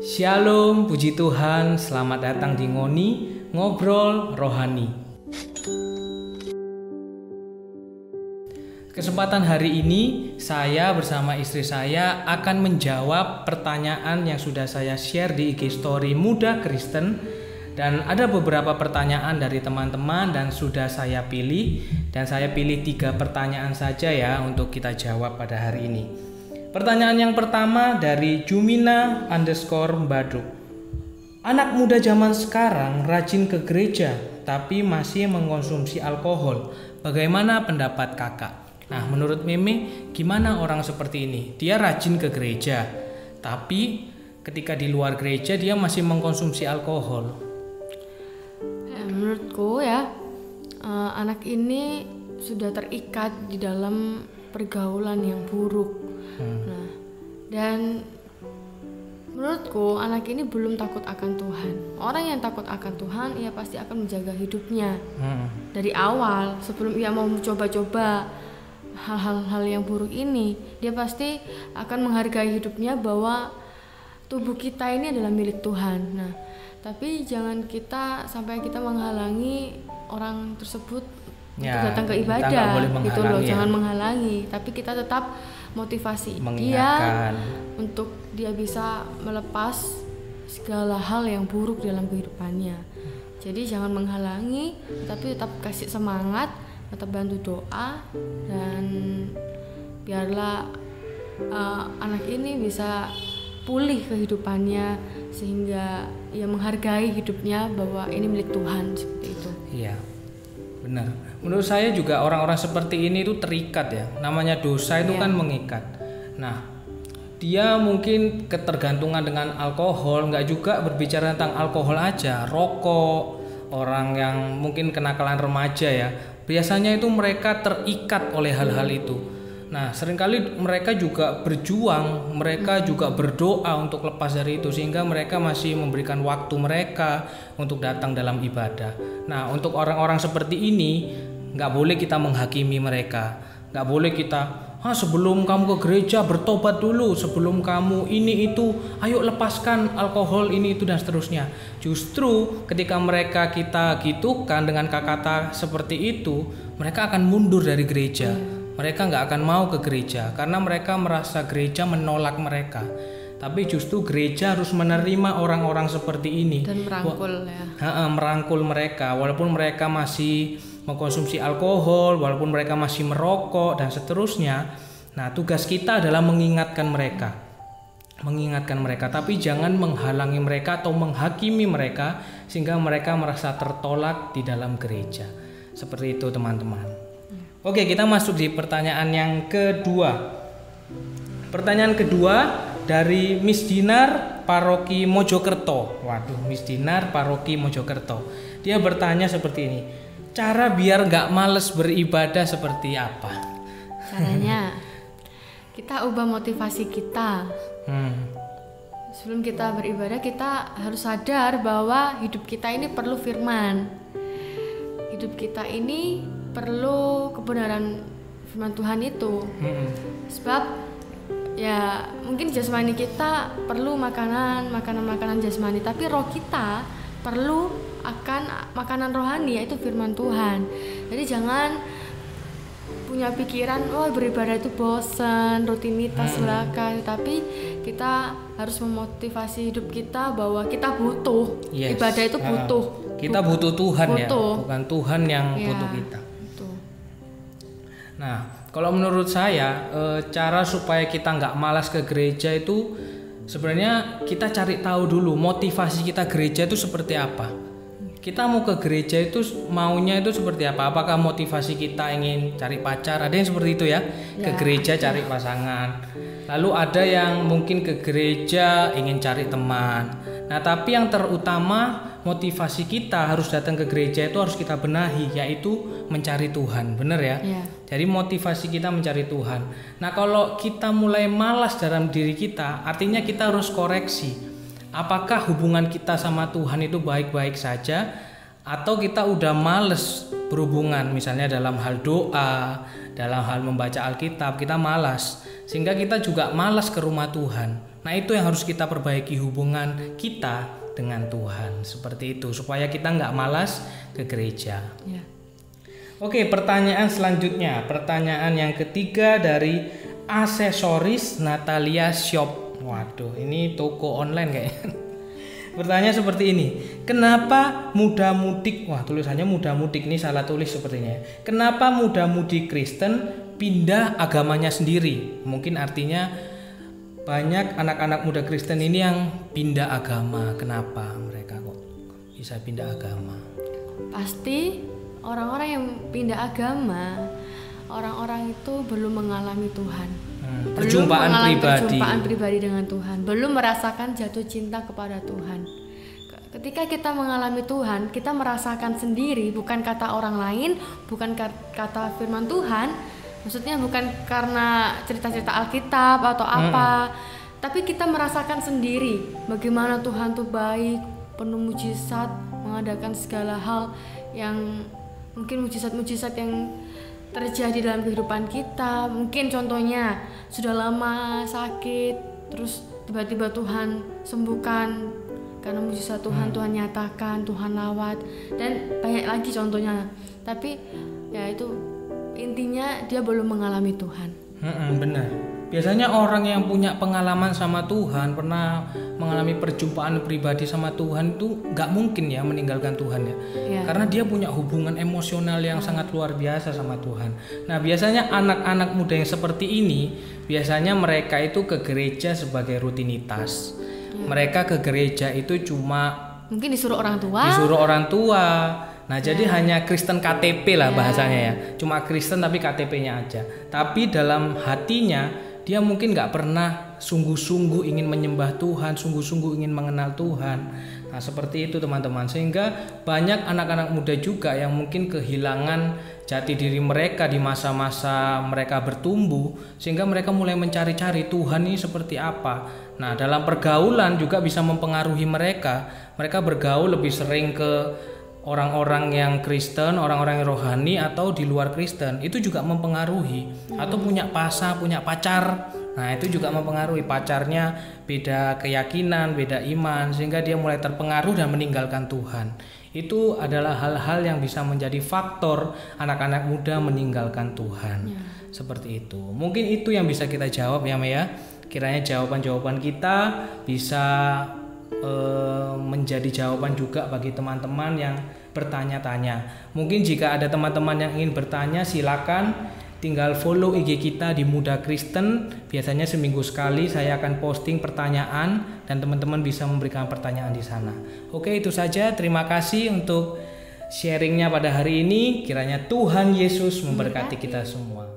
Shalom, puji Tuhan, selamat datang di Ngoni, Ngobrol Rohani. Kesempatan hari ini, saya bersama istri saya akan menjawab pertanyaan yang sudah saya share di IG Story Muda Kristen. Dan ada beberapa pertanyaan dari teman-teman dan sudah saya pilih. Dan saya pilih 3 pertanyaan saja ya untuk kita jawab pada hari ini. Pertanyaan yang pertama dari Jumina_Mbaduk. Anak muda zaman sekarang rajin ke gereja tapi masih mengkonsumsi alkohol. Bagaimana pendapat kakak? Nah, menurut Meme, gimana orang seperti ini? Dia rajin ke gereja, tapi ketika di luar gereja dia masih mengkonsumsi alkohol. Menurutku ya, anak ini sudah terikat di dalam pergaulan yang buruk. Nah, dan menurutku anak ini belum takut akan Tuhan. Orang yang takut akan Tuhan, ia pasti akan menjaga hidupnya dari awal. Sebelum ia mau coba-coba hal-hal yang buruk ini, dia pasti akan menghargai hidupnya bahwa tubuh kita ini adalah milik Tuhan. Nah, tapi jangan sampai kita menghalangi orang tersebut untuk datang ke ibadah, gitu loh. Jangan menghalangi, tapi kita tetap motivasi dia untuk dia bisa melepas segala hal yang buruk dalam kehidupannya. Jadi jangan menghalangi, tapi tetap kasih semangat, tetap bantu doa, dan biarlah anak ini bisa pulih kehidupannya sehingga ia menghargai hidupnya bahwa ini milik Tuhan, seperti itu. Iya, benar. Menurut saya juga orang-orang seperti ini itu terikat ya. Namanya dosa itu kan mengikat. Nah, dia mungkin ketergantungan dengan alkohol, nggak juga berbicara tentang alkohol aja, rokok, orang yang mungkin kenakalan remaja ya. Biasanya itu mereka terikat oleh hal-hal itu. Nah, seringkali mereka juga berjuang, mereka juga berdoa untuk lepas dari itu, sehingga mereka masih memberikan waktu mereka untuk datang dalam ibadah. Nah, untuk orang-orang seperti ini, nggak boleh kita menghakimi mereka, nggak boleh kita sebelum kamu ke gereja bertobat dulu, sebelum kamu ini itu, ayo lepaskan alkohol ini itu dan seterusnya. Justru ketika mereka kita gitukan dengan kata-kata seperti itu, mereka akan mundur dari gereja. Mereka nggak akan mau ke gereja karena mereka merasa gereja menolak mereka. Tapi justru gereja harus menerima orang-orang seperti ini dan merangkul merangkul mereka, walaupun mereka masih mengkonsumsi alkohol, walaupun mereka masih merokok dan seterusnya. Nah, tugas kita adalah mengingatkan mereka, tapi jangan menghalangi mereka atau menghakimi mereka sehingga mereka merasa tertolak di dalam gereja. Seperti itu, teman-teman. Oke, kita masuk di pertanyaan yang kedua. Pertanyaan kedua dari Miss Dinar, Paroki Mojokerto. Waduh, Miss Dinar, Paroki Mojokerto. Dia bertanya seperti ini. Cara biar gak males beribadah seperti apa? Caranya, kita ubah motivasi kita. Sebelum kita beribadah, kita harus sadar bahwa hidup kita ini perlu firman. Hidup kita ini perlu kebenaran firman Tuhan itu. Sebab ya mungkin jasmani kita perlu makanan jasmani, tapi roh kita perlu akan makanan rohani, yaitu firman Tuhan. Jadi jangan punya pikiran beribadah itu bosan, rutinitas belaka, tapi kita harus memotivasi hidup kita bahwa kita butuh ibadah itu butuh. Kita butuh Tuhan ya, bukan Tuhan yang butuh kita. Nah, kalau menurut saya cara supaya kita nggak malas ke gereja itu sebenarnya kita cari tahu dulu motivasi kita gereja itu seperti apa. Kita mau ke gereja itu maunya itu seperti apa? Apakah motivasi kita ingin cari pacar? Ada yang seperti itu ya, ke gereja cari pasangan. Lalu ada yang mungkin ke gereja ingin cari teman. Nah, tapi yang terutama motivasi kita harus datang ke gereja itu harus kita benahi, yaitu mencari Tuhan, benar ya? Jadi motivasi kita mencari Tuhan. Nah, kalau kita mulai malas dalam diri kita, artinya kita harus koreksi. Apakah hubungan kita sama Tuhan itu baik-baik saja, atau kita udah males berhubungan, misalnya dalam hal doa, dalam hal membaca Alkitab, kita malas, sehingga kita juga malas ke rumah Tuhan. Nah, itu yang harus kita perbaiki, hubungan kita dengan Tuhan. Seperti itu, supaya kita nggak malas ke gereja. Ya. Oke, pertanyaan selanjutnya. Pertanyaan yang ketiga dari Aksesoris Natalia Shop. Waduh, ini toko online kayaknya. Pertanyaan seperti ini. Kenapa muda-mudik, wah tulisannya muda-mudik, ini salah tulis sepertinya. Kenapa muda-mudi Kristen pindah agamanya sendiri? Mungkin artinya banyak anak-anak muda Kristen ini yang pindah agama. Kenapa mereka kok bisa pindah agama? Pasti orang-orang yang pindah agama, orang-orang itu belum mengalami Tuhan. Perjumpaan pribadi dengan Tuhan, belum merasakan jatuh cinta kepada Tuhan. Ketika kita mengalami Tuhan, kita merasakan sendiri, bukan kata orang lain, bukan kata firman Tuhan. Maksudnya bukan karena cerita-cerita Alkitab atau apa, tapi kita merasakan sendiri bagaimana Tuhan tuh baik, penuh mujizat, mengadakan segala hal yang mungkin mujizat-mujizat yang terjadi dalam kehidupan kita. Mungkin contohnya sudah lama sakit, terus tiba-tiba Tuhan sembuhkan karena mujizat Tuhan, Tuhan nyatakan, Tuhan lawat, dan banyak lagi contohnya. Tapi ya itu intinya dia belum mengalami Tuhan. Benar. Biasanya orang yang punya pengalaman sama Tuhan, pernah mengalami perjumpaan pribadi sama Tuhan itu nggak mungkin ya meninggalkan Tuhan ya. Karena dia punya hubungan emosional yang sangat luar biasa sama Tuhan. Nah, biasanya anak-anak muda yang seperti ini, biasanya mereka itu ke gereja sebagai rutinitas. Mereka ke gereja itu cuma mungkin disuruh orang tua. Nah, jadi hanya Kristen KTP lah bahasanya ya. Cuma Kristen tapi KTP-nya aja. Tapi dalam hatinya dia mungkin gak pernah sungguh-sungguh ingin menyembah Tuhan, sungguh-sungguh ingin mengenal Tuhan. Nah, seperti itu teman-teman. Sehingga banyak anak-anak muda juga yang mungkin kehilangan jati diri mereka di masa-masa mereka bertumbuh. Sehingga mereka mulai mencari-cari Tuhan ini seperti apa. Nah, dalam pergaulan juga bisa mempengaruhi mereka. Mereka bergaul lebih sering ke orang-orang yang Kristen, orang-orang yang rohani atau di luar Kristen. Itu juga mempengaruhi. Atau punya pacar. Nah, itu juga mempengaruhi. Pacarnya beda keyakinan, beda iman, sehingga dia mulai terpengaruh dan meninggalkan Tuhan. Itu adalah hal-hal yang bisa menjadi faktor anak-anak muda meninggalkan Tuhan. Seperti itu. Mungkin itu yang bisa kita jawab ya, Maya. Kiranya jawaban-jawaban kita bisa menjadi jawaban juga bagi teman-teman yang bertanya-tanya. Mungkin jika ada teman-teman yang ingin bertanya, silakan tinggal follow IG kita di Muda Kristen. Biasanya seminggu sekali saya akan posting pertanyaan dan teman-teman bisa memberikan pertanyaan di sana. Oke, itu saja. Terima kasih untuk sharingnya pada hari ini. Kiranya Tuhan Yesus memberkati kita semua.